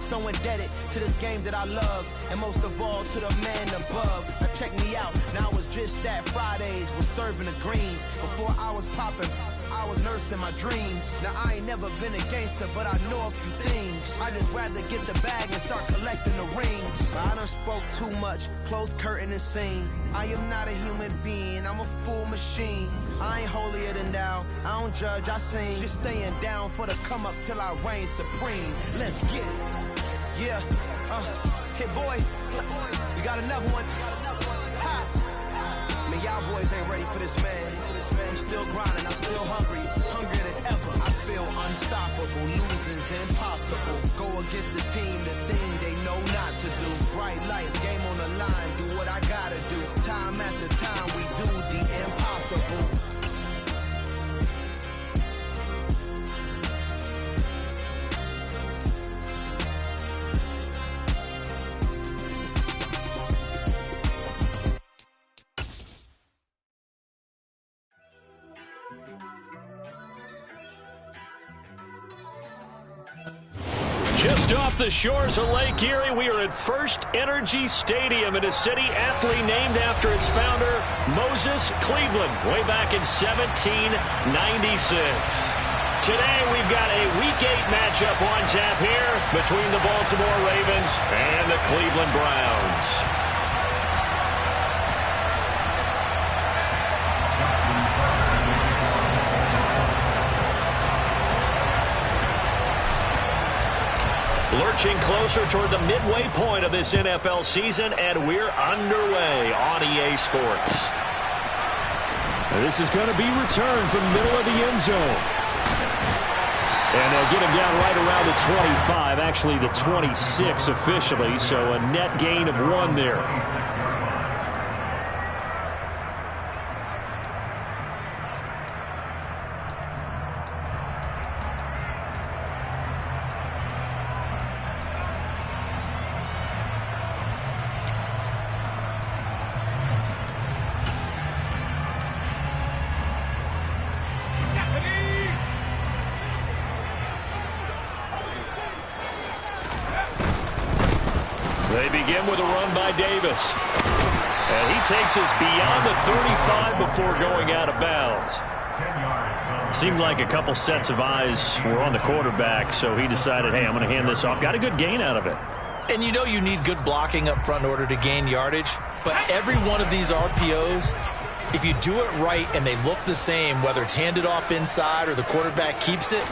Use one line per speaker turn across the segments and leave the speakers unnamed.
so indebted to this game that I love, and most of all to the man above. Now check me out, now it was just that Fridays was serving the greens. Before I was popping, I was nursing my dreams. Now I ain't never been a gangster, but I know a few things. I just rather get the bag and start collecting the rings. But I done spoke too much, close curtain and scene. I am not a human being, I'm a full machine. I ain't holier than thou, I don't judge, I sing. Just staying down for the come up till I reign supreme. Let's get it. Yeah, hit boy, we got another one. Ha. Man, y'all boys ain't ready for this, man. I'm still grinding, I'm still hungry, hungrier than ever. I feel unstoppable, losing's impossible. Go against the team, the thing they know not to do. Bright lights, game on the line, do what I gotta do. Time after time, we do the impossible.
Just off the shores of Lake Erie, we are at First Energy Stadium in a city aptly named after its founder, Moses Cleveland, way back in 1796. Today, we've got a Week 8 matchup on tap here between the Baltimore Ravens and the Cleveland Browns. Lurching closer toward the midway point of this NFL season, and we're underway on EA Sports.
This is going to be returned from the middle of the end zone. And they'll get him down right around the 25, actually the 26 officially, so a net gain of 1 there.
They begin with a run by Davis. And he takes us beyond the 35 before going out of bounds. Seemed like a couple sets of eyes were on the quarterback, so he decided, hey, I'm going to hand this off. Got a good gain out of it.
And you know you need good blocking up front in order to gain yardage. But every one of these RPOs, if you do it right and they look the same, whether it's handed off inside or the quarterback keeps it,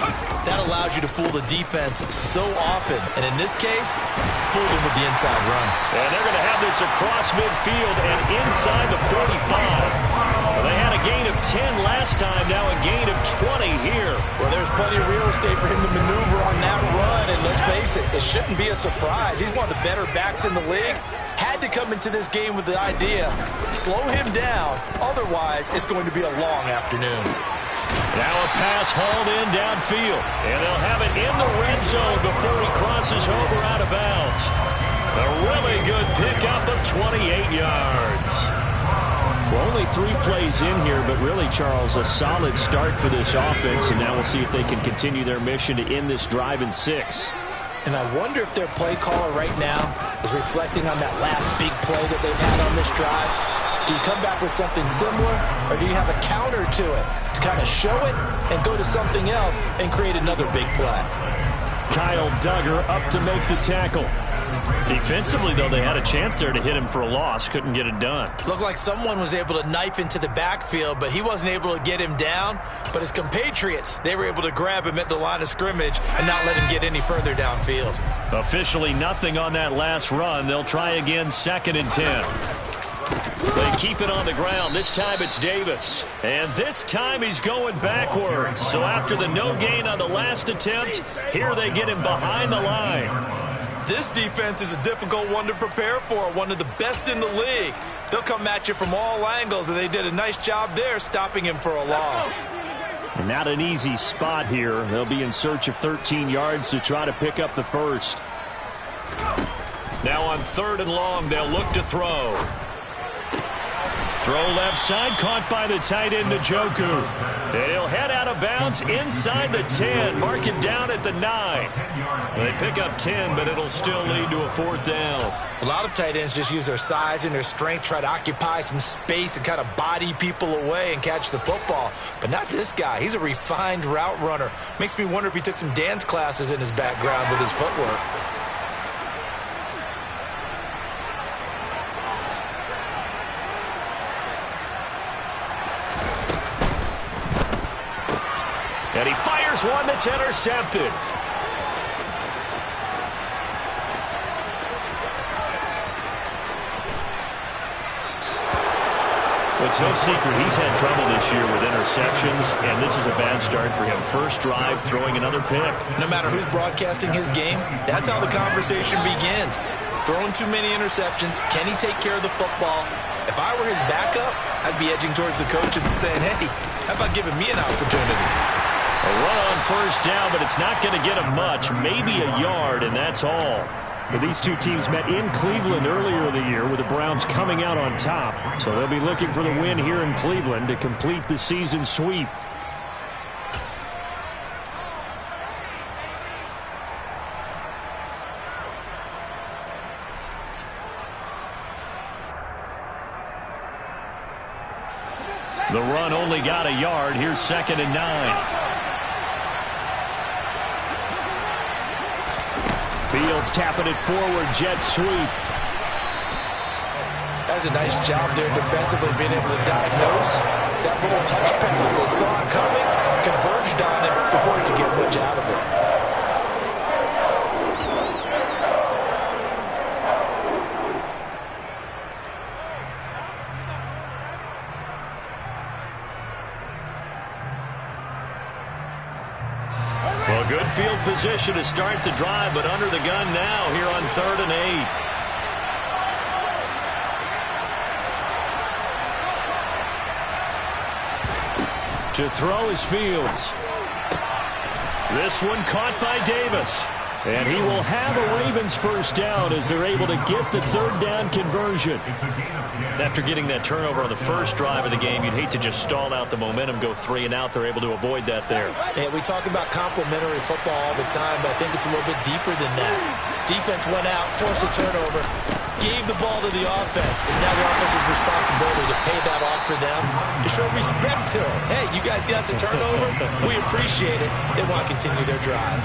that allows you to fool the defense so often. And in this case, fooled them with the inside run.
And they're going to have this across midfield and inside the 45. Well, they had a gain of 10 last time, now a gain of 20 here.
Well, there's plenty of real estate for him to maneuver on that run. And let's face it, it shouldn't be a surprise. He's one of the better backs in the league. Had to come into this game with the idea, slow him down, otherwise it's going to be a long afternoon.
Now a pass hauled in downfield, and they'll have it in the red zone before he crosses over out of bounds. A really good pickup of 28 yards.
Well, only 3 plays in here, but really, Charles, a solid start for this offense, and now we'll see if they can continue their mission to end this drive in 6.
And I wonder if their play caller right now is reflecting on that last big play that they've had on this drive. Do you come back with something similar, or do you have a counter to it to kind of show it and go to something else and create another big play?
Kyle Duggar up to make the tackle.
Defensively, though, they had a chance there to hit him for a loss. Couldn't get it done.
Looked like someone was able to knife into the backfield, but he wasn't able to get him down. But his compatriots, they were able to grab him at the line of scrimmage and not let him get any further downfield.
Officially nothing on that last run. They'll try again, 2nd and 10. They keep it on the ground. This time it's Davis. And this time he's going backwards. So after the no gain on the last attempt, here they get him behind the line.
This defense is a difficult one to prepare for, one of the best in the league. They'll come at you from all angles, and they did a nice job there stopping him for a loss.
Not an easy spot here. They'll be in search of 13 yards to try to pick up the first.
Now on 3rd and long, they'll look to throw. Throw left side, caught by the tight end, Njoku. And he'll head out of bounds inside the 10. Mark it down at the 9. They pick up 10, but it'll still lead to a 4th down.
A lot of tight ends just use their size and their strength, try to occupy some space and kind of body people away and catch the football. But not this guy. He's a refined route runner. Makes me wonder if he took some dance classes in his background with his footwork.
And he fires one that's intercepted. It's no secret he's had trouble this year with interceptions, and this is a bad start for him. First drive, throwing another pick.
No matter who's broadcasting his game, that's how the conversation begins. Throwing too many interceptions. Can he take care of the football? If I were his backup, I'd be edging towards the coaches and saying, hey, how about giving me an opportunity?
A run on first down, but it's not going to get him much. Maybe a yard, and that's all. But these two teams met in Cleveland earlier in the year with the Browns coming out on top. So they'll be looking for the win here in Cleveland to complete the season sweep. The run only got a yard. Here's 2nd and 9. Fields tapping it forward, jet sweep.
That's a nice job there defensively, being able to diagnose that little touch pass. They saw it coming, converged on it before he could get much out of it.
Well, good field position to start the drive, but under the gun now here on 3rd and 8. To throw is Fields. This one caught by Davis. And he will have a Ravens first down as they're able to get the 3rd down conversion. After getting that turnover on the first drive of the game, you'd hate to just stall out the momentum, go 3 and out. They're able to avoid that there.
Yeah, we talk about complementary football all the time, but I think it's a little bit deeper than that. Defense went out, forced a turnover, gave the ball to the offense. It's now the offense's responsibility to pay that off for them, to show respect to them. Hey, you guys got a turnover? We appreciate it. They want to continue their drive.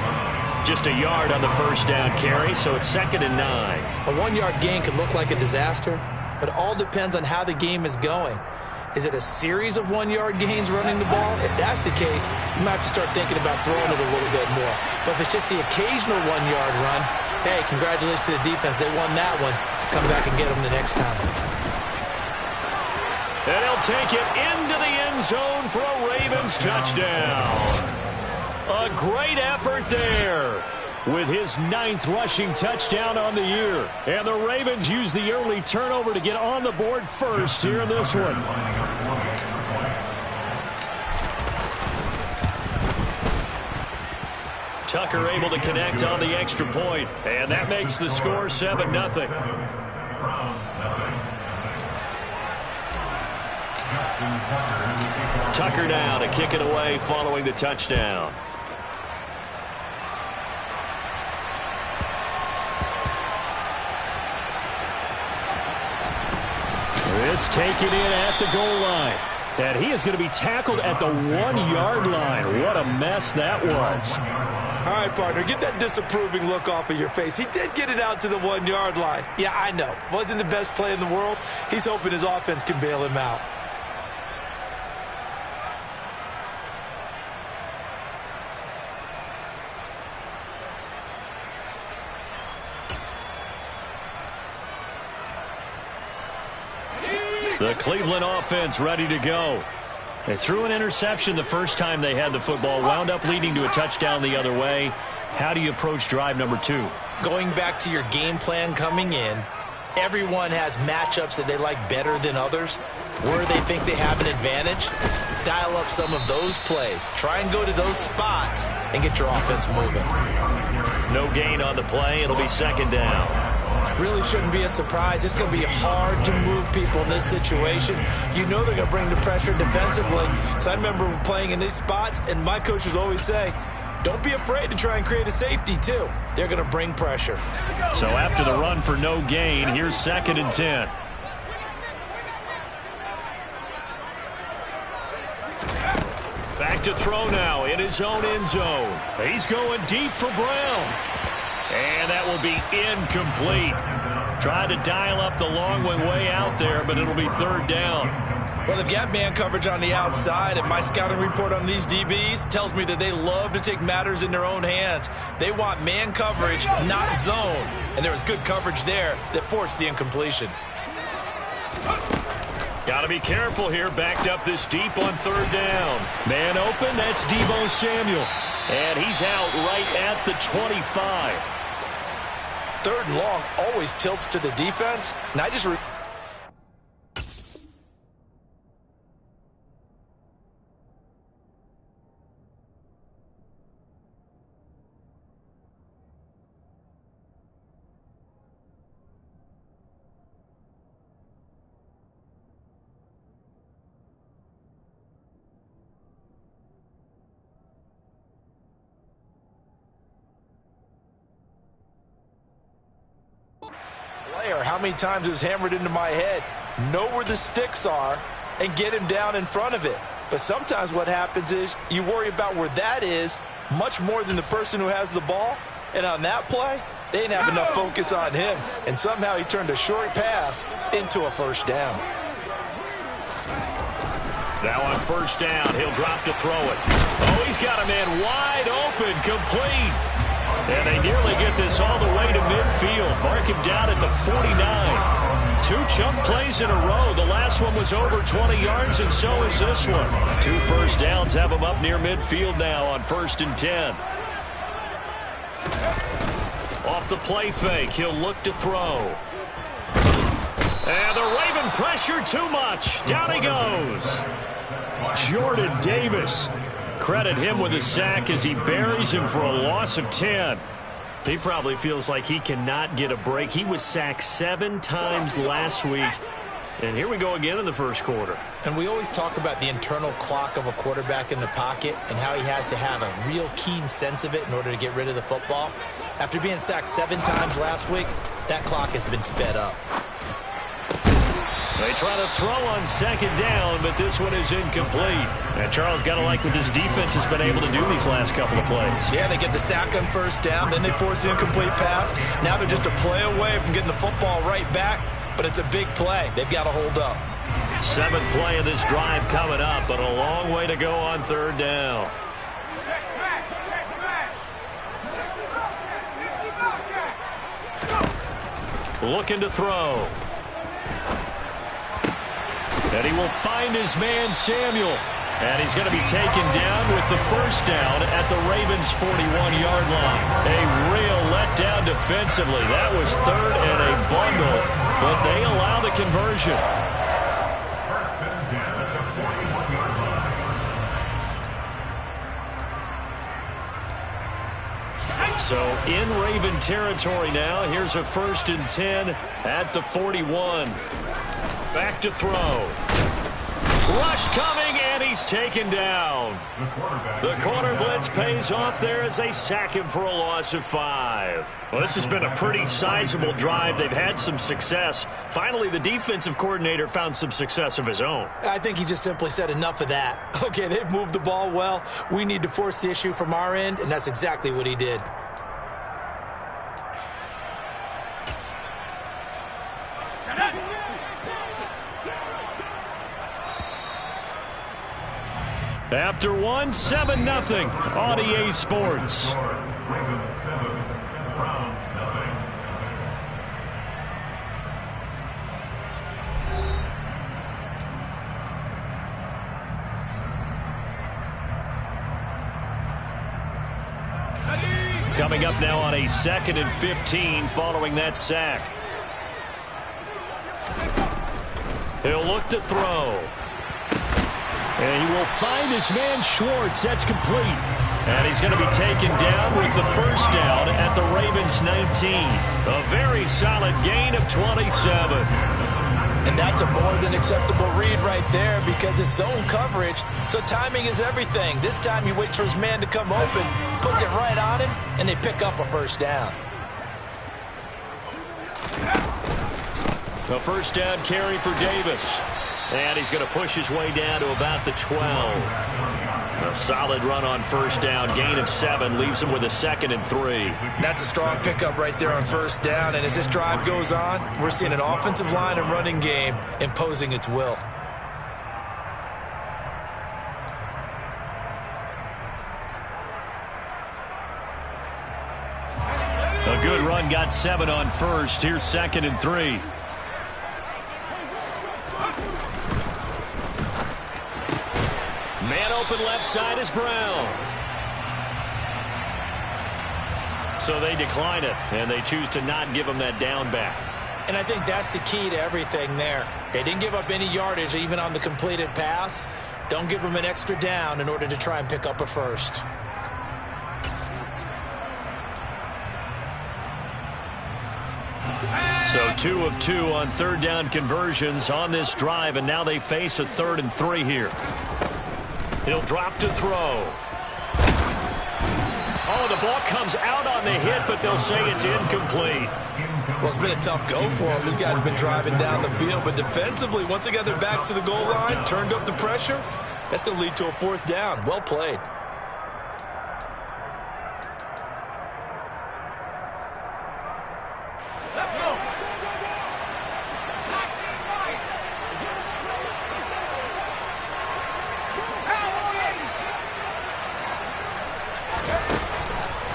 Just a yard on the first down carry, so it's 2nd and 9.
A 1-yard gain could look like a disaster, but it all depends on how the game is going. Is it a series of 1-yard gains running the ball? If that's the case, you might have to start thinking about throwing it a little bit more. But if it's just the occasional 1-yard run, hey, congratulations to the defense. They won that one. Come back and get them the next time.
And he'll take it into the end zone for a Ravens touchdown. A great effort there with his 9th rushing touchdown on the year. And the Ravens use the early turnover to get on the board first here in this one. Tucker able to connect on the extra point, and that makes the score 7-0. Tucker now to kick it away following the touchdown. This taken in at the goal line. And he is going to be tackled at the 1-yard line. What a mess that was.
All right, partner, get that disapproving look off of your face. He did get it out to the 1-yard line. Yeah, I know. Wasn't the best play in the world. He's hoping his offense can bail him out.
The Cleveland offense ready to go. They threw an interception the first time they had the football, wound up leading to a touchdown the other way. How do you approach drive number 2?
Going back to your game plan coming in, everyone has matchups that they like better than others. Where they think they have an advantage, dial up some of those plays. Try and go to those spots and get your offense moving.
No gain on the play. It'll be 2nd down.
Really shouldn't be a surprise. It's going to be hard to move people in this situation. You know they're going to bring the pressure defensively. So I remember playing in these spots, and my coaches always say, don't be afraid to try and create a safety, too. They're going to bring pressure.
So after the run for no gain, here's 2nd and 10. Back to throw now in his own end zone. He's going deep for Brown. And that will be incomplete. Tried to dial up the long way out there, but it'll be 3rd down.
Well, they've got man coverage on the outside, and my scouting report on these DBs tells me that they love to take matters in their own hands. They want man coverage, not zone. And there was good coverage there that forced the incompletion.
Got to be careful here. Backed up this deep on 3rd down. Man open, that's Deebo Samuel. And he's out right at the 25.
3rd and long always tilts to the defense. And I just... How many times it was hammered into my head, know where the sticks are and get him down in front of it. But sometimes what happens is you worry about where that is much more than the person who has the ball. And on that play, they didn't have enough focus on him. And somehow he turned a short pass into a 1st down.
Now on 1st down, he'll drop to throw it. Oh, he's got a man wide open, complete. And they nearly get this all the way to midfield. Mark him down at the 49. 2 chunk plays in a row. The last one was over 20 yards, and so is this one. 2 1st downs have him up near midfield now on 1st and 10. Off the play fake, he'll look to throw. And the Raven pressure too much. Down he goes. Jordan Davis. Credit him with a sack as he buries him for a loss of 10. He probably feels like he cannot get a break. He was sacked 7 times last week. And here we go again in the 1st quarter.
And we always talk about the internal clock of a quarterback in the pocket and how he has to have a real keen sense of it in order to get rid of the football. After being sacked 7 times last week, that clock has been sped up.
They try to throw on 2nd down, but this one is incomplete. And Charles, got to like what this defense has been able to do these last couple of plays.
Yeah, they get the sack on 1st down, then they force the incomplete pass. Now they're just a play away from getting the football right back, but it's a big play. They've got to hold up.
7th play of this drive coming up, but a long way to go on 3rd down. Looking to throw. And he will find his man, Samuel. And he's going to be taken down with the 1st down at the Ravens' 41-yard line. A real letdown defensively. That was 3rd and a bundle, but they allow the conversion. So in Raven territory now. Here's a 1st and 10 at the 41. Back to throw. Rush coming, and he's taken down. The corner blitz pays off there as they sack him for a loss of 5. Well, this has been a pretty sizable drive. They've had some success. Finally, the defensive coordinator found some success of his own.
I think he just simply said enough of that. Okay, they've moved the ball well. We need to force the issue from our end, and that's exactly what he did.
After 1, 7-0 on EA Sports. Coming up now on a 2nd and 15 following that sack. He'll look to throw. And he will find his man Schwartz. That's complete. And he's going to be taken down with the first down at the Ravens 19. A very solid gain of 27.
And that's a more than acceptable read right there because it's zone coverage, so timing is everything. This time he waits for his man to come open, puts it right on him, and they pick up a first down.
A first down carry for Davis. And he's going to push his way down to about the 12. A solid run on first down, gain of 7, leaves him with a 2nd and 3.
That's a strong pickup right there on first down, and as this drive goes on, we're seeing an offensive line and running game imposing its will.
A good run, got 7 on first. Here's 2nd and 3. Man open left side is Brown. So they decline it, and they choose to not give him that down back.
And I think that's the key to everything there. They didn't give up any yardage even on the completed pass. Don't give them an extra down in order to try and pick up a first.
So 2 of 2 on third down conversions on this drive, and now they face a 3rd and 3 here. He'll drop to throw. Oh, the ball comes out on the hit, but they'll say it's incomplete.
Well, it's been a tough go for him. This guy's been driving down the field, but defensively, once they got their backs to the goal line, turned up the pressure, that's going to lead to a 4th down. Well played.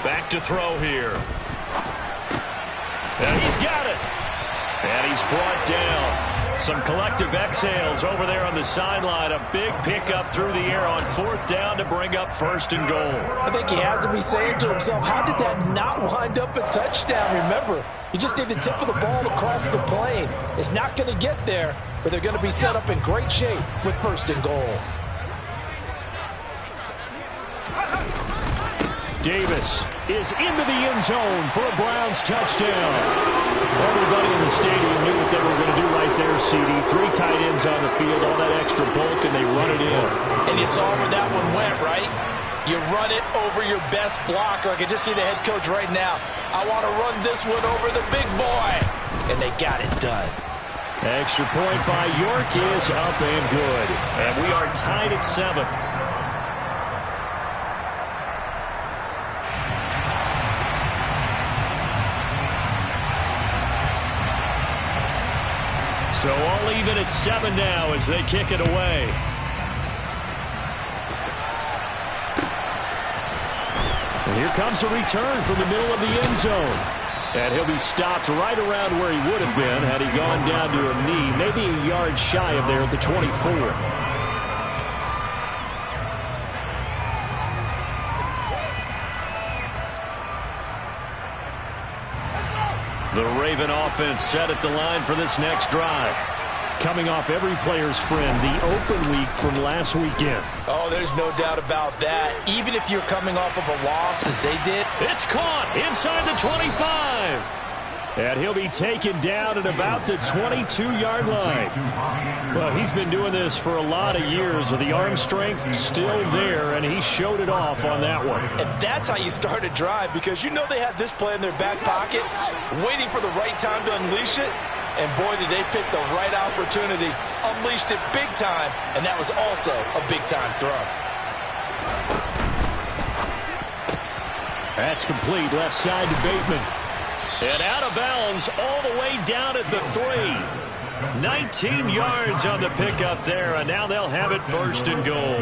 Back to throw here. And he's got it. And he's brought down. Some collective exhales over there on the sideline. A big pickup through the air on 4th down to bring up 1st and goal.
I think he has to be saying to himself, how did that not wind up a touchdown? Remember, you just need the tip of the ball across the plane. It's not going to get there, but they're going to be set up in great shape with 1st and goal.
Davis is into the end zone for a Browns touchdown. Everybody in the stadium knew what they were going to do right there, CD. 3 tight ends on the field, all that extra bulk, and they run it in.
And you saw where that one went, right? You run it over your best blocker. I can just see the head coach right now. I want to run this one over the big boy. And they got it done.
Extra point by York is up and good. And we are tied at 7. So all even at 7 now as they kick it away. And here comes a return from the middle of the end zone. And he'll be stopped right around where he would have been had he gone down to a knee, maybe a yard shy of there at the 24. The Raven offense set at the line for this next drive. Coming off every player's friend, the open week from last weekend.
Oh, there's no doubt about that. Even if you're coming off of a loss as they did.
It's caught inside the 25. And he'll be taken down at about the 22-yard line. Well, he's been doing this for a lot of years with the arm strength still there, and he showed it off on that one.
And that's how you start a drive, because you know they had this play in their back pocket, waiting for the right time to unleash it. And boy, did they pick the right opportunity. Unleashed it big time, and that was also a big-time throw.
That's complete left side to Bateman. And out of bounds all the way down at the 3. 19 yards on the pickup there, and now they'll have it 1st and goal.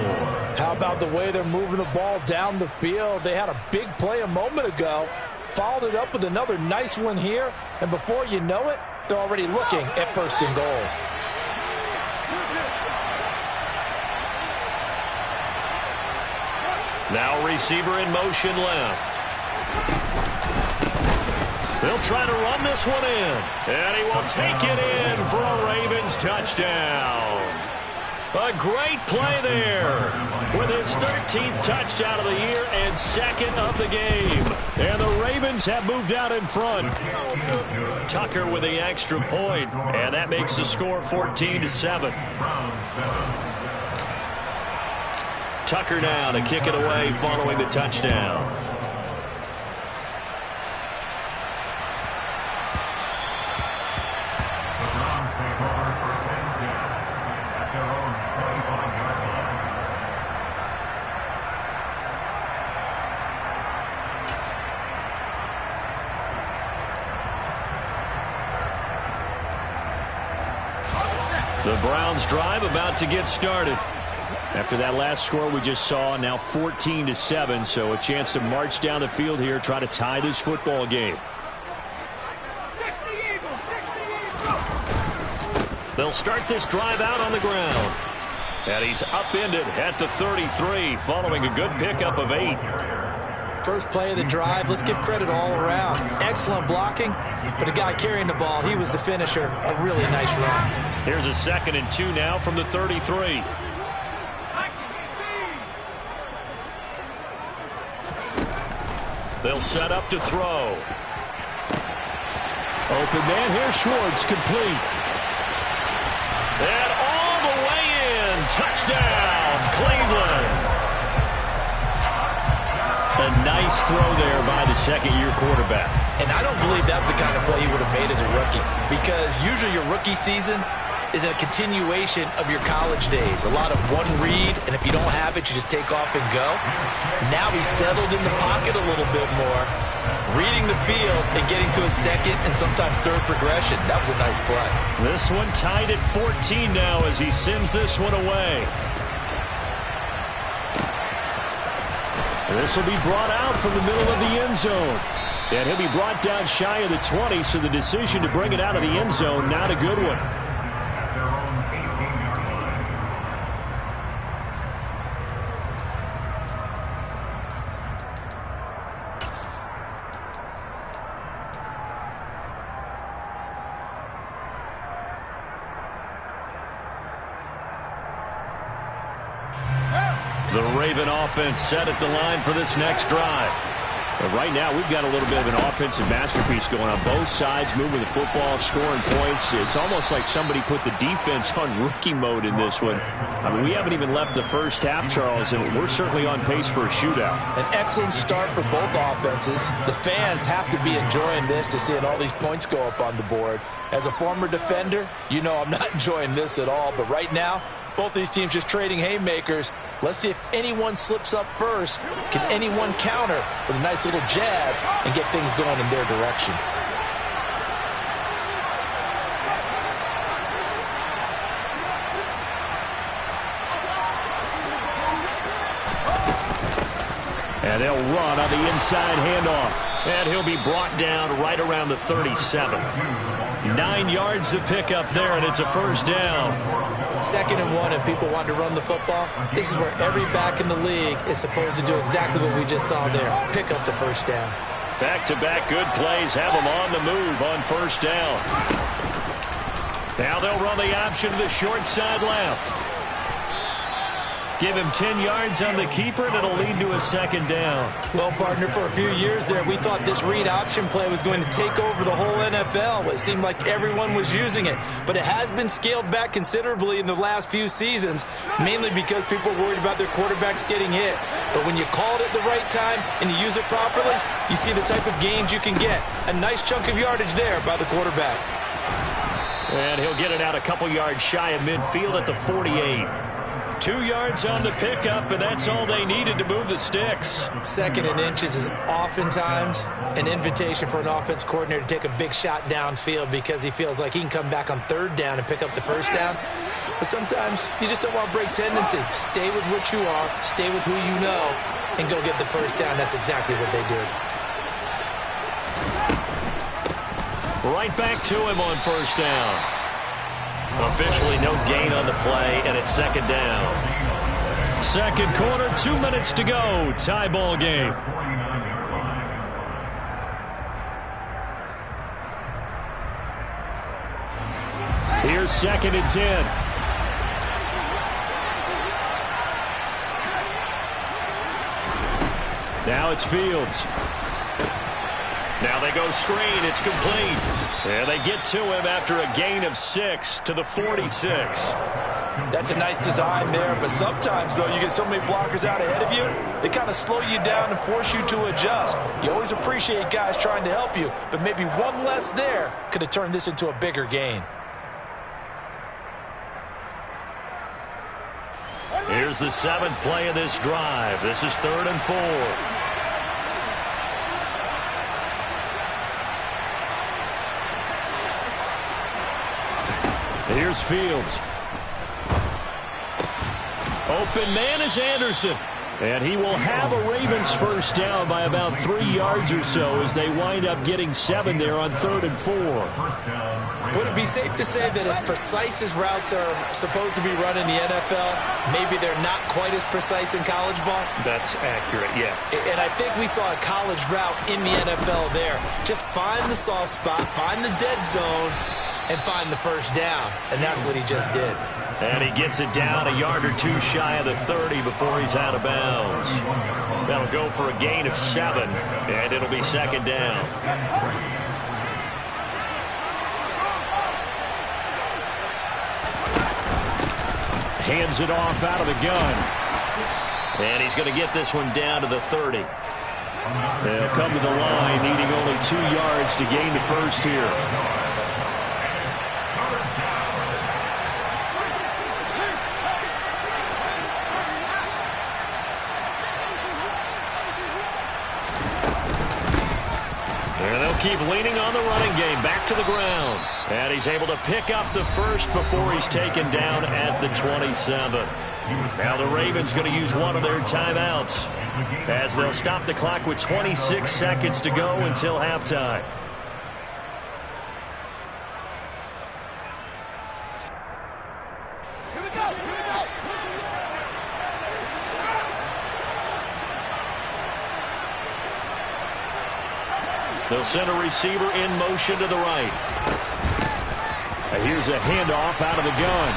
How about the way they're moving the ball down the field? They had a big play a moment ago, followed it up with another nice one here, and before you know it, they're already looking at 1st and goal.
Now receiver in motion left. They'll try to run this one in. And he will take it in for a Ravens touchdown. A great play there with his 13th touchdown of the year and second of the game. And the Ravens have moved out in front. Tucker with the extra point, and that makes the score 14-7. Tucker now to kick it away following the touchdown. The Browns drive about to get started. After that last score we just saw, now 14-7, so a chance to march down the field here, try to tie this football game. They'll start this drive out on the ground. And he's upended at the 33, following a good pickup of 8.
First play of the drive, let's give credit all around. Excellent blocking, but the guy carrying the ball, he was the finisher. A really nice run.
Here's a 2nd and 2 now from the 33. They'll set up to throw.
Open man here, Schwartz, complete.
And all the way in. Touchdown, Cleveland. A nice throw there by the second-year quarterback.
And I don't believe that was the kind of play he would have made as a rookie, because usually your rookie season is a continuation of your college days. A lot of one read, and if you don't have it, you just take off and go. Now he's settled in the pocket a little bit more, reading the field and getting to a second and sometimes third progression. That was a nice play.
This one tied at 14 now as he sends this one away.
This will be brought out from the middle of the end zone. And he'll be brought down shy of the 20, so the decision to bring it out of the end zone, not a good one.
The Raven offense set at the line for this next drive.
But right now, we've got a little bit of an offensive masterpiece going on both sides, moving the football, scoring points. It's almost like somebody put the defense on rookie mode in this one. I mean, we haven't even left the first half, Charles, and we're certainly on pace for a shootout.
An excellent start for both offenses. The fans have to be enjoying this to seeing all these points go up on the board. As a former defender, you know I'm not enjoying this at all. But right now, both these teams just trading haymakers. Let's see if anyone slips up first. Can anyone counter with a nice little jab and get things going in their direction?
And they'll run on the inside handoff. And he'll be brought down right around the 37. 9 yards to pick up there, and it's a first down.
2nd and 1, if people want to run the football, this is where every back in the league is supposed to do exactly what we just saw there. Pick up the first down.
Back-to-back good plays have them on the move on first down. Now they'll run the option to the short side left. Give him 10 yards on the keeper, and it'll lead to a second down.
Well, partner, for a few years there, we thought this read option play was going to take over the whole NFL. It seemed like everyone was using it, but it has been scaled back considerably in the last few seasons, mainly because people are worried about their quarterbacks getting hit. But when you call it at the right time and you use it properly, you see the type of gains you can get. A nice chunk of yardage there by the quarterback.
And he'll get it out a couple yards shy of midfield at the 48. 2 yards on the pickup, and that's all they needed to move the sticks.
2nd and inches is oftentimes an invitation for an offense coordinator to take a big shot downfield because he feels like he can come back on 3rd down and pick up the first down. But sometimes you just don't want break tendency. Stay with what you are, stay with who you know, and go get the first down. That's exactly what they did.
Right back to him on first down. Officially no gain on the play, and it's 2nd down. Second quarter, 2 minutes to go. Tie ball game. Here's 2nd and 10.
Now it's Fields.
Now they go screen. It's complete. And they get to him after a gain of 6 to the 46.
That's a nice design there, but sometimes, though, you get so many blockers out ahead of you, they kind of slow you down and force you to adjust. You always appreciate guys trying to help you, but maybe one less there could have turned this into a bigger gain.
Here's the 7th play of this drive. This is 3rd and 4.
Here's Fields.
Open man is Anderson.
And he will have a Ravens first down by about 3 yards or so as they wind up getting 7 there on 3rd and 4.
Would it be safe to say that as precise as routes are supposed to be run in the NFL, maybe they're not quite as precise in college ball?
That's accurate, yeah.
And I think we saw a college route in the NFL there. Just find the soft spot, find the dead zone, and find the first down. And that's what he just did.
And he gets it down a yard or 2 shy of the 30 before he's out of bounds. That'll go for a gain of 7, and it'll be 2nd down.
Hands it off out of the gun.
And he's going to get this one down to the 30.
They'll come to the line, needing only 2 yards to gain the first here.
And they'll keep leaning on the running game. Back to the ground. And he's able to pick up the first before he's taken down at the 27. Now the Ravens going to use one of their timeouts as they'll stop the clock with 26 seconds to go until halftime. They'll send a receiver in motion to the right.
Here's a handoff out of the gun.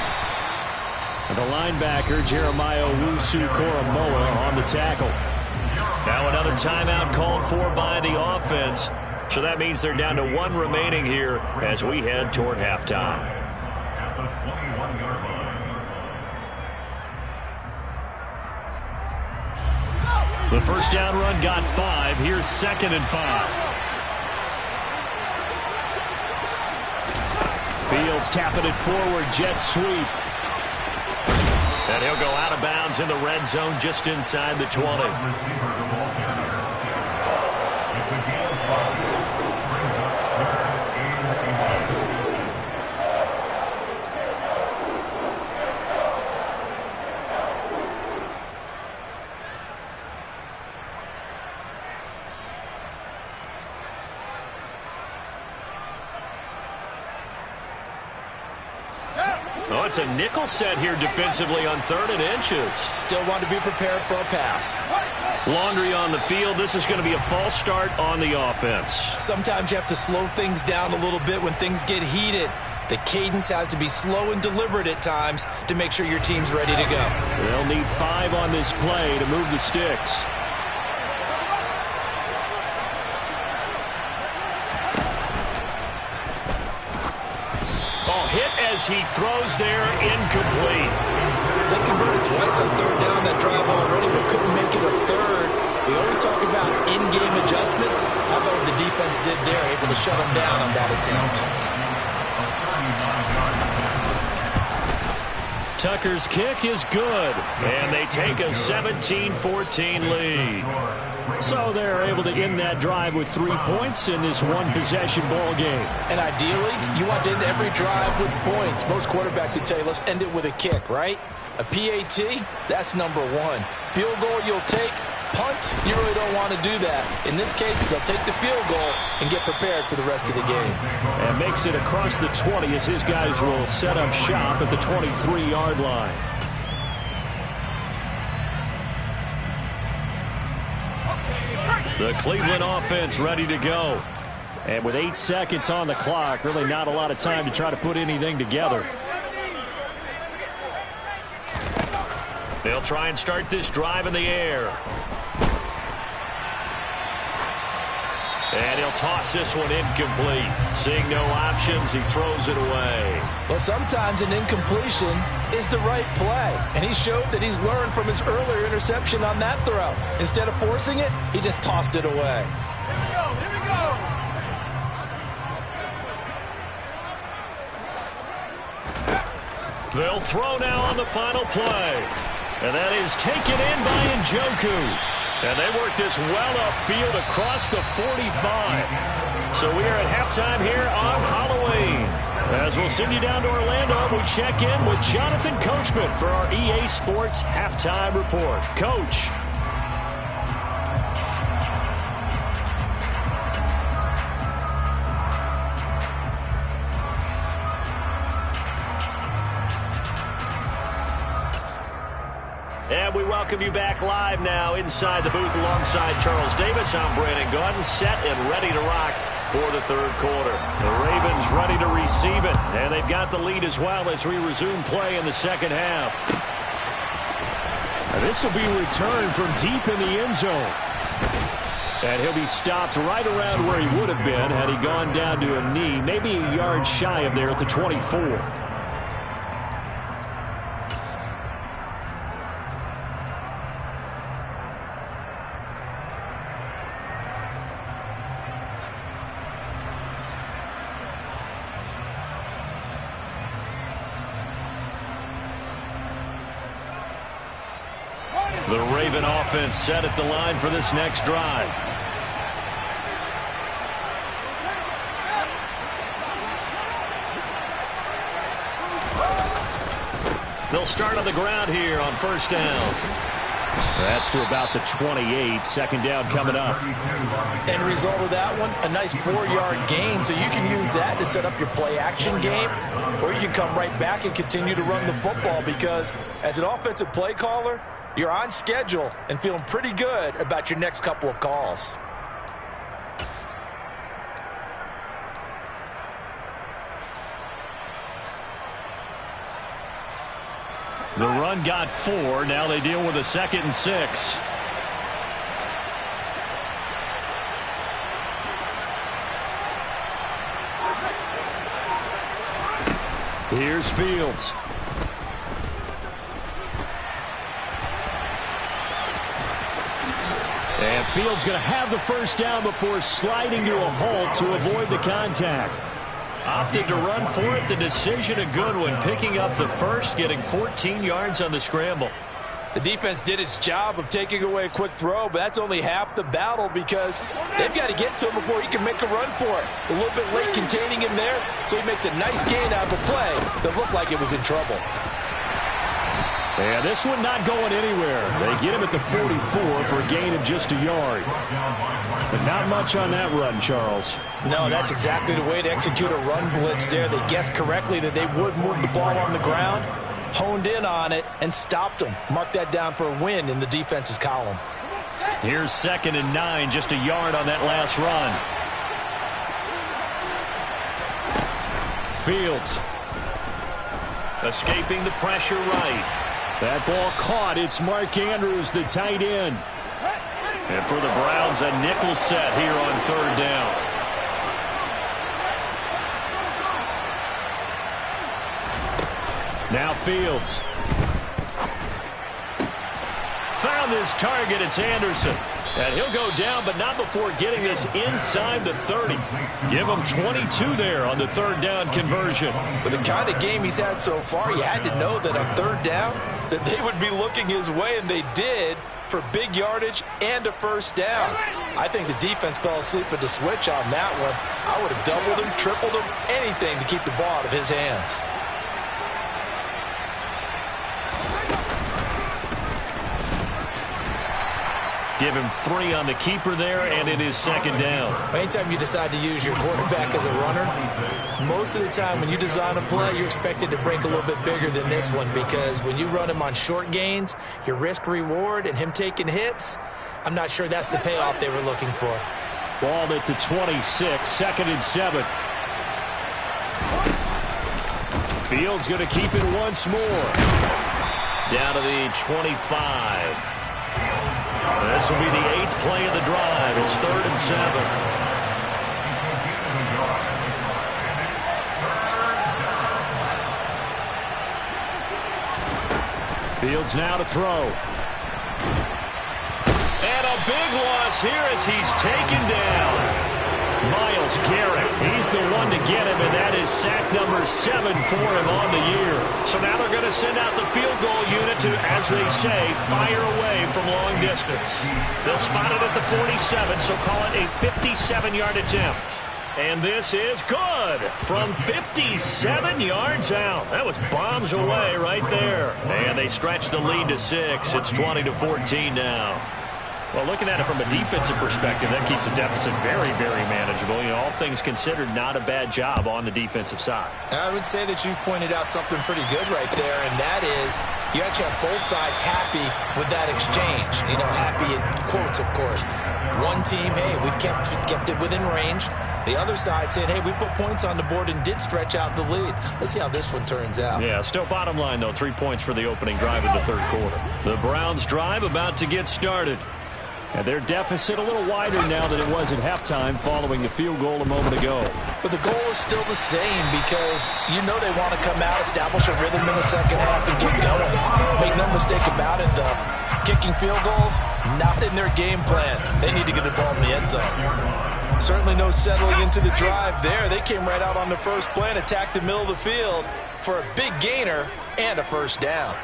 And the linebacker, Jeremiah Owusu-Koramoah, on the tackle.
Now another timeout called for by the offense. So that means they're down to 1 remaining here as we head toward halftime. The first down run got 5. Here's 2nd and 5.
Fields tapping it forward, jet sweep.
And he'll go out of bounds in the red zone just inside the 20. Oh, it's a nickel set here defensively on 3rd and inches.
Still want to be prepared for a pass.
Laundry on the field. This is going to be a false start on the offense.
Sometimes you have to slow things down a little bit when things get heated. The cadence has to be slow and deliberate at times to make sure your team's ready to go.
They'll need 5 on this play to move the sticks.
Hit as he throws there, incomplete.
They converted twice on 3rd down that drive already, but couldn't make it a 3rd. We always talk about in-game adjustments. How about what the defense did there, able to shut them down on that attempt.
Tucker's kick is good, and they take a 17-14 lead.
So they're able to end that drive with 3 points in this one-possession ball game.
And ideally, you want to end every drive with points. Most quarterbacks would tell you, let's end it with a kick, right? A PAT, that's number 1. Field goal you'll take. Punts, you really don't want to do that. In this case, they'll take the field goal and get prepared for the rest of the game.
And makes it across the 20 as his guys will set up shop at the 23-yard line.
The Cleveland offense ready to go.
And with 8 seconds on the clock, really not a lot of time to try to put anything together.
They'll try and start this drive in the air. And he'll toss this one incomplete. Seeing no options, he throws it away.
Well, sometimes an incompletion is the right play. And he showed that he's learned from his earlier interception on that throw. Instead of forcing it, he just tossed it away.
Here we go.
They'll throw now on the final play. And that is taken in by Njoku. And they work this well upfield across the 45. So we are at halftime here on Halloween. As we'll send you down to Orlando, we check in with Jonathan Coachman for our EA Sports Halftime Report. Coach. And we welcome you back live now inside the booth alongside Charles Davis. I'm Brandon Gaudin, set and ready to rock for the third quarter. The Ravens ready to receive it, and they've got the lead as well as we resume play in the second half.
This will be returned from deep in the end zone. And he'll be stopped right around where he would have been had he gone down to a knee, maybe a yard shy of there at the 24.
The Raven offense set at the line for this next drive. They'll start on the ground here on first down.
That's to about the 28. Second down coming up.
End result of that one, a nice 4-yard gain. So you can use that to set up your play-action game, or you can come right back and continue to run the football because as an offensive play caller, you're on schedule and feeling pretty good about your next couple of calls.
The run got 4. Now they deal with a 2nd and 6.
Here's Fields. And Fields going to have the first down before sliding to a halt to avoid the contact.
Opted to run for it. The decision a good one. Picking up the first, getting 14 yards on the scramble.
The defense did its job of taking away a quick throw, but that's only half the battle because they've got to get to him before he can make a run for it. A little bit late containing him there, so he makes a nice gain out of a play that looked like it was in trouble.
And this one not going anywhere. They get him at the 44 for a gain of just a yard. But not much on that run, Charles.
No, that's exactly the way to execute a run blitz there. They guessed correctly that they would move the ball on the ground, honed in on it, and stopped them. Mark that down for a win in the defense's column.
Here's 2nd and 9, just a yard on that last run.
Fields.
Escaping the pressure right.
That ball caught. It's Mark Andrews, the tight end.
And for the Browns, a nickel set here on 3rd down.
Now Fields.
Found his target. It's Anderson. And he'll go down, but not before getting this inside the 30. Give him 22 there on the 3rd down conversion.
With the kind of game he's had so far, you had to know that on 3rd down, that they would be looking his way, and they did for big yardage and a first down. I think the defense fell asleep at the switch on that one. I would have doubled him, tripled him, anything to keep the ball out of his hands.
Give him 3 on the keeper there, and it is 2nd down.
Anytime you decide to use your quarterback as a runner, most of the time when you design a play, you're expected to break a little bit bigger than this one because when you run him on short gains, your risk-reward and him taking hits, I'm not sure that's the payoff they were looking for.
Ball at the 26, 2nd and 7. Fields going to keep it once more.
Down to the 25. This will be the 8th play of the drive. It's 3rd and 7.
Fields now to throw.
And a big loss here as he's taken down. Myles Garrett, he's the one to get him, and that is sack number 7 for him on the year. So now they're going to send out the field goal unit to, as they say, fire away from long distance. They'll spot it at the 47, so call it a 57-yard attempt. And this is good from 57 yards out. That was bombs away right there. And they stretch the lead to 6. It's 20-14 now. Well, looking at it from a defensive perspective, that keeps the deficit very, very manageable. You know, all things considered, not a bad job on the defensive side.
I would say that you've pointed out something pretty good right there, and that is you actually have both sides happy with that exchange. You know, happy in quotes, of course. One team, hey, we've kept it within range. The other side saying, hey, we put points on the board and did stretch out the lead. Let's see how this one turns out.
Yeah, still bottom line, though, 3 points for the opening drive of the third quarter. The Browns' drive about to get started.
And their deficit a little wider now than it was at halftime following the field goal a moment ago.
But the goal is still the same because you know they want to come out, establish a rhythm in the second half, and get going. Make no mistake about it, though. Kicking field goals, not in their game plan. They need to get the ball in the end zone. Certainly no settling into the drive there. They came right out on the first play and attacked the middle of the field for a big gainer and a first down.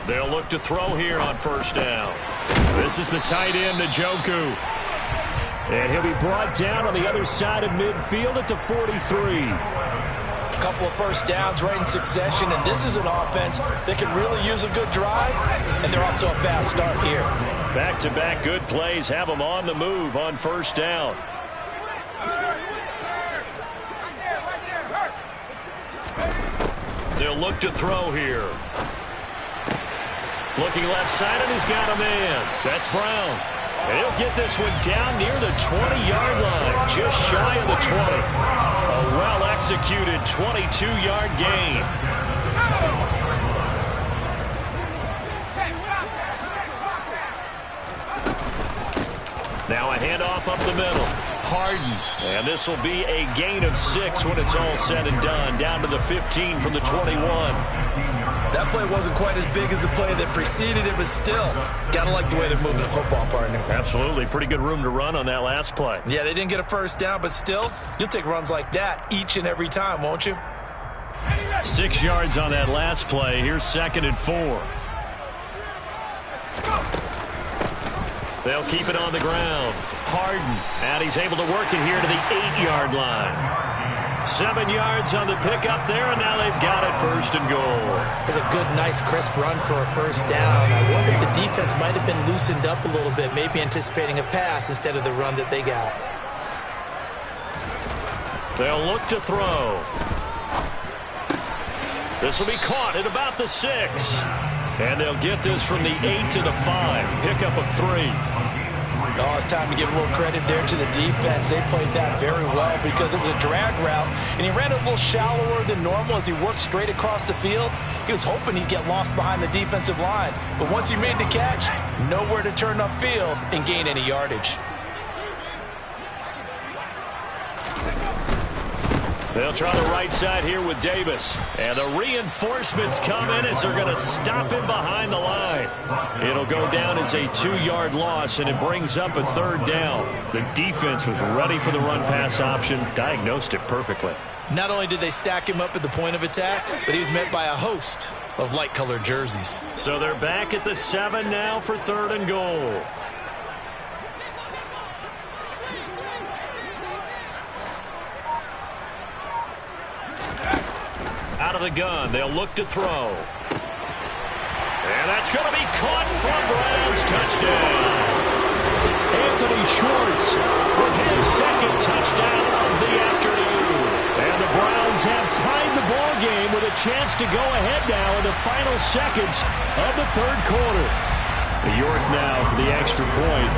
They'll look to throw here on first down. This is the tight end, Njoku.
And he'll be brought down on the other side of midfield at the 43.
A couple of first downs right in succession, and this is an offense that can really use a good drive, and they're off to a fast start here.
Back-to-back good plays have them on the move on first down. They'll look to throw here. Looking left side, and he's got a man. That's Brown. And he'll get this one down near the 20-yard line, just shy of the 20. A well-executed 22-yard gain. Now a handoff up the middle. Harden. And this will be a gain of 6 when it's all said and done. Down to the 15 from the 21.
That play wasn't quite as big as the play that preceded it, but still, gotta like the way they're moving the football, partner.
Absolutely. Pretty good room to run on that last play.
Yeah, they didn't get a first down, but still, you'll take runs like that each and every time, won't you?
6 yards on that last play. Here's 2nd and 4. They'll keep it on the ground. Harden, and he's able to work it here to the 8-yard line. 7 yards on the pickup there, and now they've got it 1st and goal.
It's a good, nice, crisp run for a first down. I wonder if the defense might have been loosened up a little bit, maybe anticipating a pass instead of the run that they got.
They'll look to throw. This will be caught at about the 6. And they'll get this from the 8 to the 5. Pickup of 3.
Oh, it's time to give a little credit there to the defense. They played that very well because it was a drag route, and he ran it a little shallower than normal as he worked straight across the field. He was hoping he'd get lost behind the defensive line, but once he made the catch, nowhere to turn upfield and gain any yardage.
They'll try the right side here with Davis. And the reinforcements come in as they're going to stop him behind the line. It'll go down as a 2-yard loss, and it brings up a 3rd down. The defense was ready for the run-pass option, diagnosed it perfectly.
Not only did they stack him up at the point of attack, but he was met by a host of light-colored jerseys.
So they're back at the 7 now for 3rd and goal. Out of the gun, they'll look to throw. And that's going to be caught for Browns touchdown.
Anthony Schwartz
With his 2nd touchdown of the afternoon.
And the Browns have tied the ball game with a chance to go ahead now in the final seconds of the 3rd quarter. York now for the extra point.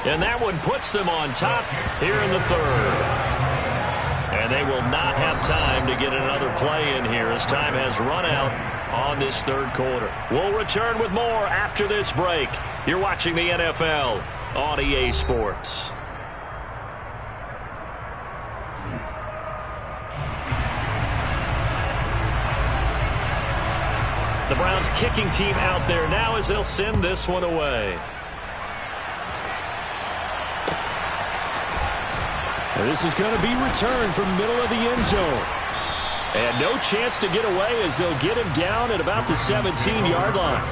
And that one puts them on top here in the 3rd. And they will not have time to get another play in here as time has run out on this 3rd quarter. We'll return with more after this break. You're watching the NFL on EA Sports. The Browns kicking team out there now as they'll send this one away.
And this is going to be returned from middle of the end zone. And no chance to get away as they'll get him down at about the 17-yard line.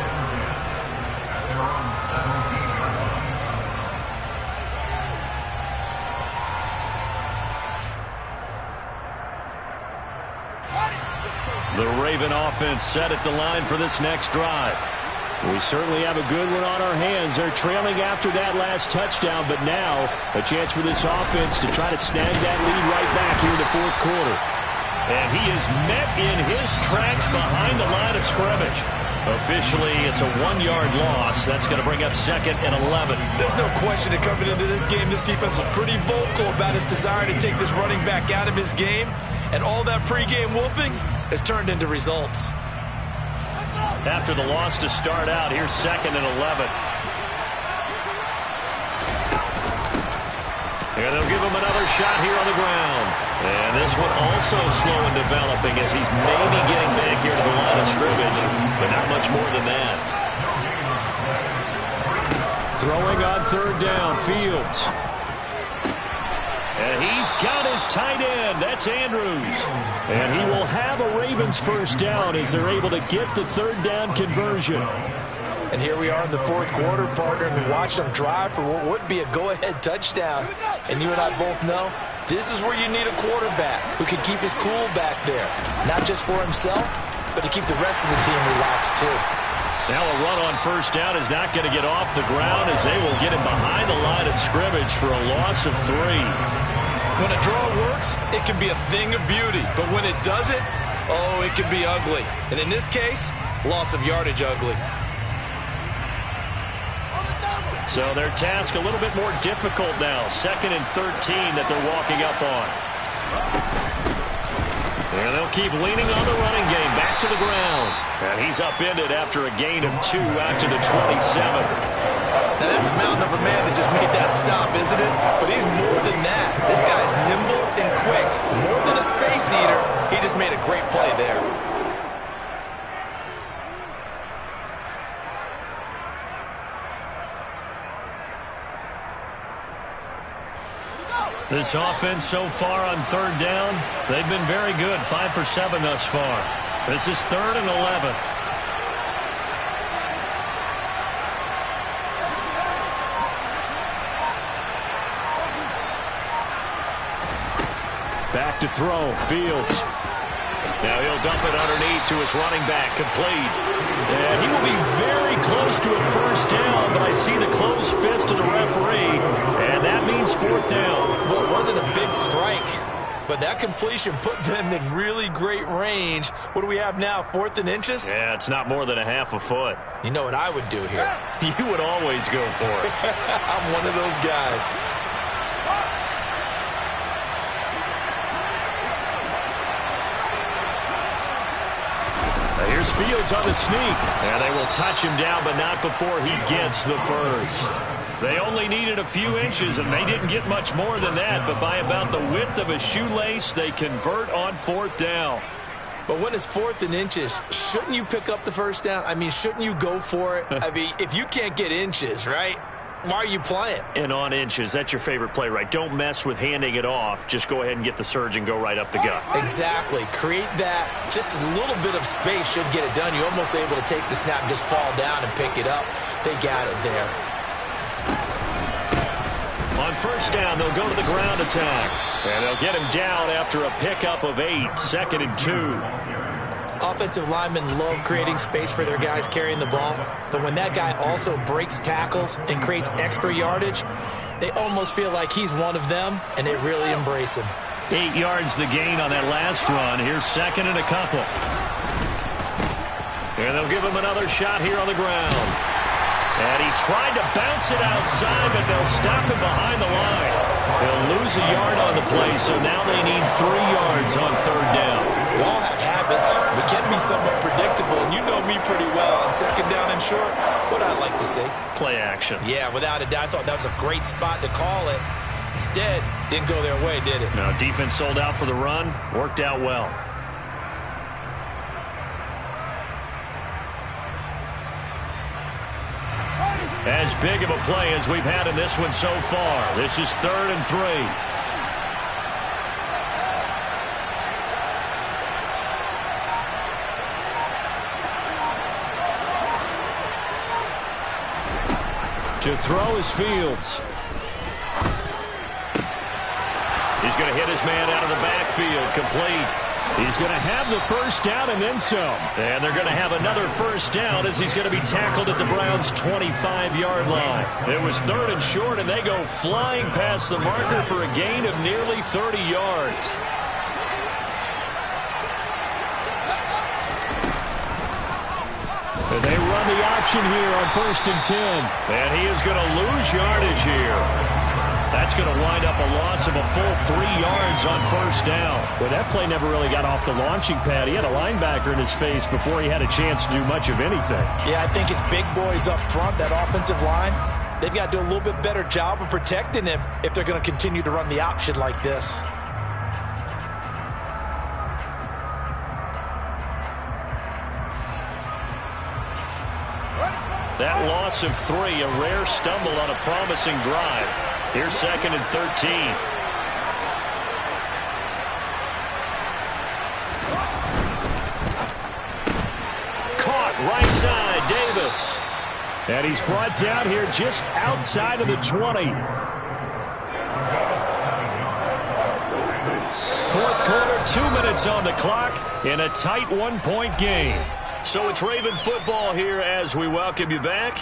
The Raven offense set at the line for this next drive.
We certainly have a good one on our hands. They're trailing after that last touchdown, but now a chance for this offense to try to snag that lead right back here in the fourth quarter.
And he is met in his tracks behind the line of scrimmage. Officially, it's a 1-yard loss. That's going to bring up 2nd and 11.
There's no question that coming into this game, this defense was pretty vocal about his desire to take this running back out of his game. And all that pregame wolfing has turned into results.
After the loss to start out, here's 2nd and 11. And they'll give him another shot here on the ground. And this one also slow in developing as he's maybe getting back here to the line of scrimmage, but not much more than that.
Throwing on 3rd down, Fields.
And he's got his tight end. That's Andrews.
And he will have a Ravens first down as they're able to get the 3rd down conversion.
And here we are in the fourth quarter, partner, and we watched them drive for what would be a go-ahead touchdown. And you and I both know this is where you need a quarterback who can keep his cool back there, not just for himself, but to keep the rest of the team relaxed too.
Now a run on 1st down is not going to get off the ground as they will get him behind the line of scrimmage for a loss of 3.
When a draw works, it can be a thing of beauty. But when it doesn't, oh, it can be ugly. And in this case, loss of yardage ugly.
So their task a little bit more difficult now. 2nd and 13 that they're walking up on. And they'll keep leaning on the running game. Back to the ground. And he's upended after a gain of 2 out to the 27.
Now that's a mountain of a man that just made that stop, isn't it? But he's more than that. This guy's nimble and quick. More than a space eater. He just made a great play there.
This offense so far on 3rd down, they've been very good. 5 for 7 thus far. This is 3rd and 11.
Back to throw, Fields.
Now he'll dump it underneath to his running back, complete. And he will be very close to a first down, but I see the closed fist of the referee, and that means 4th down.
Well, it wasn't a big strike, but that completion put them in really great range. What do we have now, 4th and inches?
Yeah, it's not more than a half a foot.
You know what I would do here?
You would always go for it.
I'm one of those guys.
Here's Fields on the sneak. And they will touch him down, but not before he gets the first. They only needed a few inches, and they didn't get much more than that. But by about the width of a shoelace, they convert on 4th down.
But when it's 4th and inches, shouldn't you pick up the first down? I mean, shouldn't you go for it? I mean, if you can't get inches, right? Why are you playing?
And on inches, that's your favorite play, right? Don't mess with handing it off. Just go ahead and get the surge and go right up the gut.
Exactly. Create that. Just a little bit of space should get it done. You're almost able to take the snap and just fall down and pick it up. They got it there.
On 1st down, they'll go to the ground attack. And they'll get him down after a pickup of 8. 2nd and 2.
Offensive linemen love creating space for their guys carrying the ball. But when that guy also breaks tackles and creates extra yardage, they almost feel like he's one of them, and they really embrace him.
8 yards the gain on that last run. Here's 2nd and a couple. And they'll give him another shot here on the ground. And he tried to bounce it outside, but they'll stop him behind the line. He'll lose a yard on the play, so now they need 3 yards on 3rd down.
We all have habits. We can be somewhat predictable, and you know me pretty well. On 2nd down and short, what I like to see.
Play action.
Yeah, without a doubt. I thought that was a great spot to call it. Instead, didn't go their way, did it?
No, defense sold out for the run. Worked out well. As big of a play as we've had in this one so far. This is 3rd and 3.
To throw is Fields.
He's going to hit his man out of the backfield. Complete.
He's going to have the first down and then some.
And they're going to have another first down as he's going to be tackled at the Browns' 25-yard line. It was 3rd and short, and they go flying past the marker for a gain of nearly 30 yards.
And they run the option here on 1st and 10.
And he is going to lose yardage here. That's going to wind up a loss of a full 3 yards on 1st down.
Well, that play never really got off the launching pad. He had a linebacker in his face before he had a chance to do much of anything.
Yeah, I think it's big boys up front, that offensive line. They've got to do a little bit better job of protecting him if they're going to continue to run the option like this.
That loss of 3, a rare stumble on a promising drive. Here's 2nd and 13. Caught right side, Davis.
And he's brought down here just outside of the 20.
4th quarter, 2 minutes on the clock in a tight 1-point game. So it's Raven football here as we welcome you back.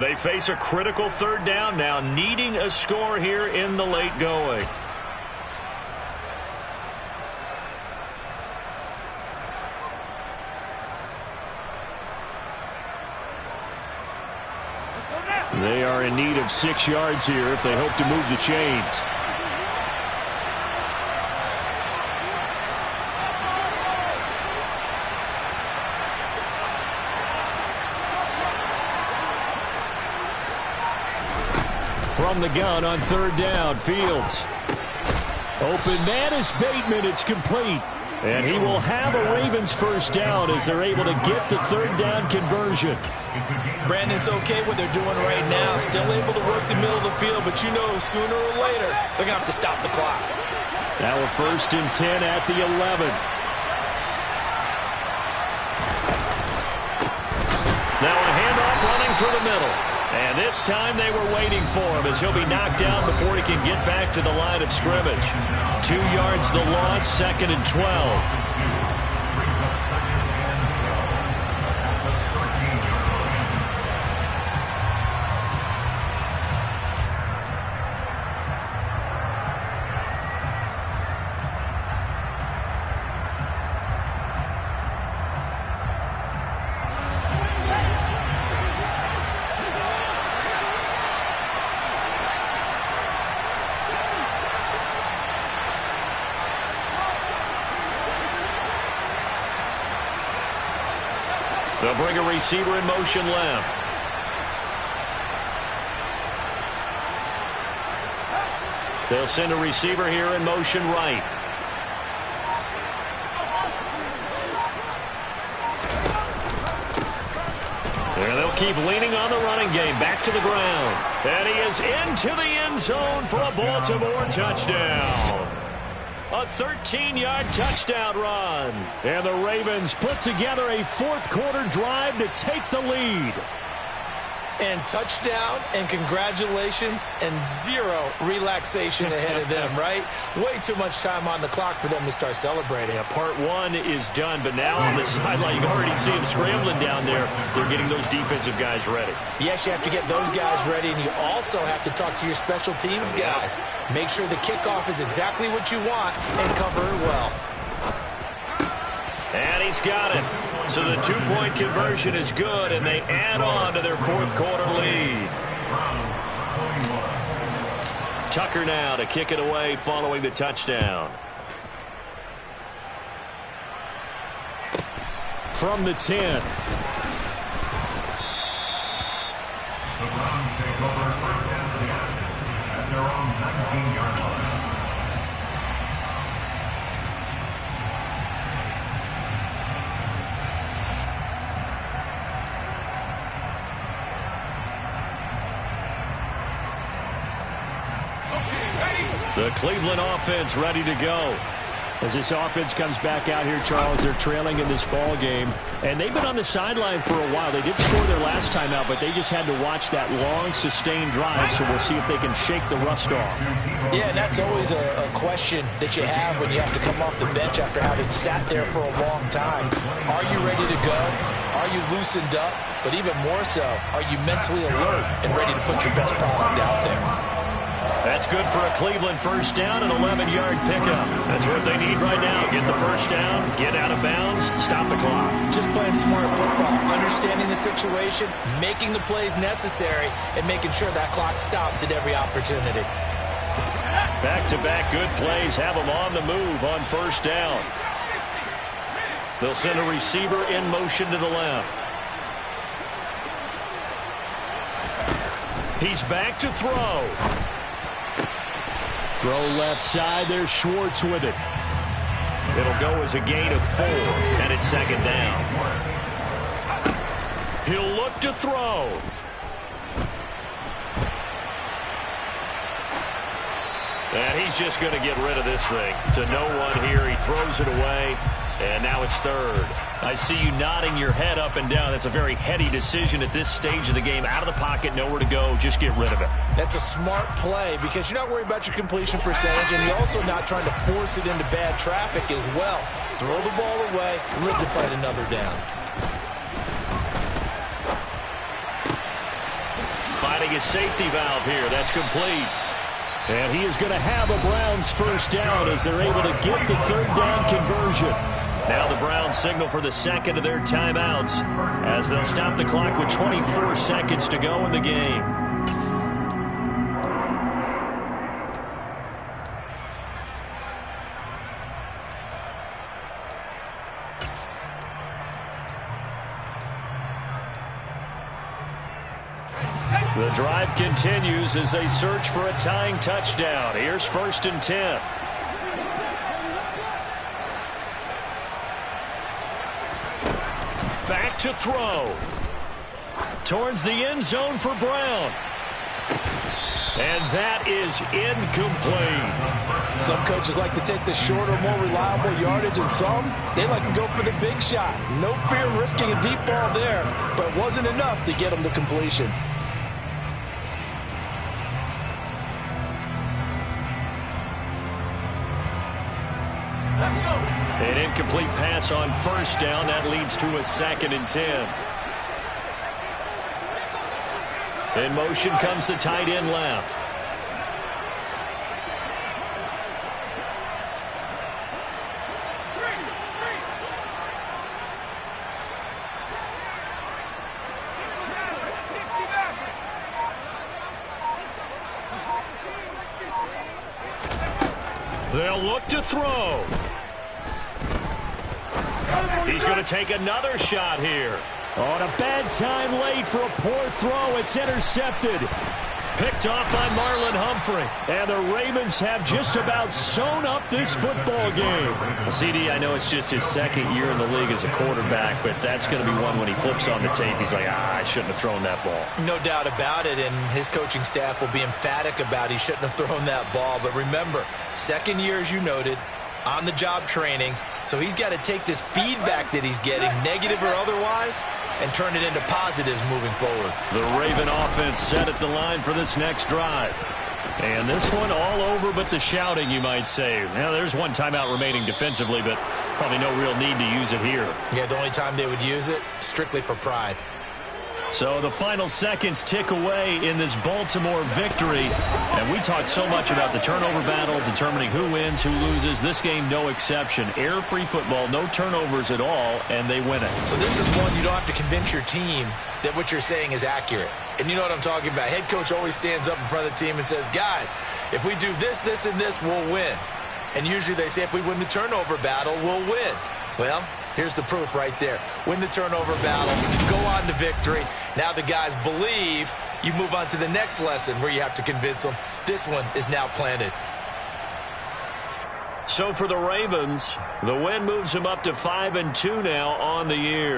They face a critical 3rd down now, needing a score here in the late going.
They are in need of 6 yards here if they hope to move the chains. From the gun on 3rd down, Fields. Open man is Bateman. It's complete. And he will have a Ravens first down as they're able to get the 3rd down conversion.
Brandon, it's okay what they're doing right now. Still able to work the middle of the field, but you know sooner or later they're going to have to stop the clock.
Now a 1st and 10 at the 11.
Now a handoff running through the middle. And this time they were waiting for him as he'll be knocked down before he can get back to the line of scrimmage. 2 yards the loss, 2nd and 12. They'll bring a receiver in motion left. They'll send a receiver here in motion right. And they'll keep leaning on the running game. Back to the ground. And he is into the end zone for a Baltimore touchdown. A 13-yard touchdown run.
And the Ravens put together a 4th quarter drive to take the lead.
And touchdown and congratulations and 0 relaxation ahead of them, right? Way too much time on the clock for them to start celebrating.
Yeah, part 1 is done, but now on the sideline, you can already see them scrambling down there. They're getting those defensive guys ready.
Yes, you have to get those guys ready, and you also have to talk to your special teams guys. Make sure the kickoff is exactly what you want and cover it well.
And he's got it. So the 2-point conversion is good, and they add on to their 4th quarter lead. Tucker now to kick it away following the touchdown.
From the 10.
The Browns take over 1st and 10 at their own 19-yard line.
The Cleveland offense ready to go.
As this offense comes back out here, Charles, they're trailing in this ball game. And they've been on the sideline for a while. They did score their last time out, but they just had to watch that long, sustained drive. So we'll see if they can shake the rust off.
Yeah, and that's always a question that you have when you have to come off the bench after having sat there for a long time. Are you ready to go? Are you loosened up? But even more so, are you mentally alert and ready to put your best product out there?
That's good for a Cleveland first down, an 11-yard pickup. That's what they need right now. Get the first down, get out of bounds, stop the clock. Just playing smart football, understanding the situation, making the plays necessary, and making sure that clock stops at every opportunity. Back-to-back good plays have them on the move on first down. They'll send a receiver in motion to the left. He's back to throw.
Throw left side. There's Schwartz with it.
It'll go as a gain of 4, and it's second down. He'll look to throw. And he's just going to get rid of this thing. To no one here. He throws it away, and now it's third. I see you nodding your head up and down. That's a very heady decision at this stage of the game. Out of the pocket, nowhere to go. Just get rid of it. That's a smart play because you're not worried about your completion percentage, and you're also not trying to force it into bad traffic as well. Throw the ball away, live to fight another down. Finding a safety valve here. That's complete.
And he is going to have a Browns first down as they're able to get the third down conversion.
Now the Browns signal for the second of their timeouts as they'll stop the clock with 24 seconds to go in the game. The drive continues as they search for a tying touchdown. Here's 1st and 10. Back to throw. Towards the end zone for Brown. And that is incomplete.
Some coaches like to take the shorter, more reliable yardage, and some, they like to go for the big shot. No fear of risking a deep ball there, but it wasn't enough to get them to completion.
An incomplete pass on first down. That leads to a 2nd and 10. In motion comes the tight end left. They'll look to throw. He's going to take another shot here.
On a bad time late for a poor throw. It's intercepted.
Picked off by Marlon Humphrey.
And the Ravens have just about sewn up this football game.
CD, I know it's just his second year in the league as a quarterback, but that's going to be one when he flips on the tape. He's like, I shouldn't have thrown that ball. No doubt about it, and his coaching staff will be emphatic about he shouldn't have thrown that ball. But remember, second year, as you noted, on-the-job training, so he's got to take this feedback that he's getting, negative or otherwise, and turn it into positives moving forward. The Raven offense set at the line for this next drive. And this one all over but the shouting, you might say. Now, there's one timeout remaining defensively, but probably no real need to use it here.
Yeah, the only time they would use it, strictly for pride.
So the final seconds tick away in this Baltimore victory. And we talked so much about the turnover battle, determining who wins, who loses. This game, no exception. Error-free football, no turnovers at all, and they win it.
So this is one you don't have to convince your team that what you're saying is accurate. And you know what I'm talking about. Head coach always stands up in front of the team and says, guys, if we do this, this, and this, we'll win. And usually they say if we win the turnover battle, we'll win. Well, here's the proof right there. Win the turnover battle, go on to victory. Now the guys believe. You move on to the next lesson where you have to convince them. This one is now planted.
So for the Ravens, the win moves them up to 5-2 now on the year.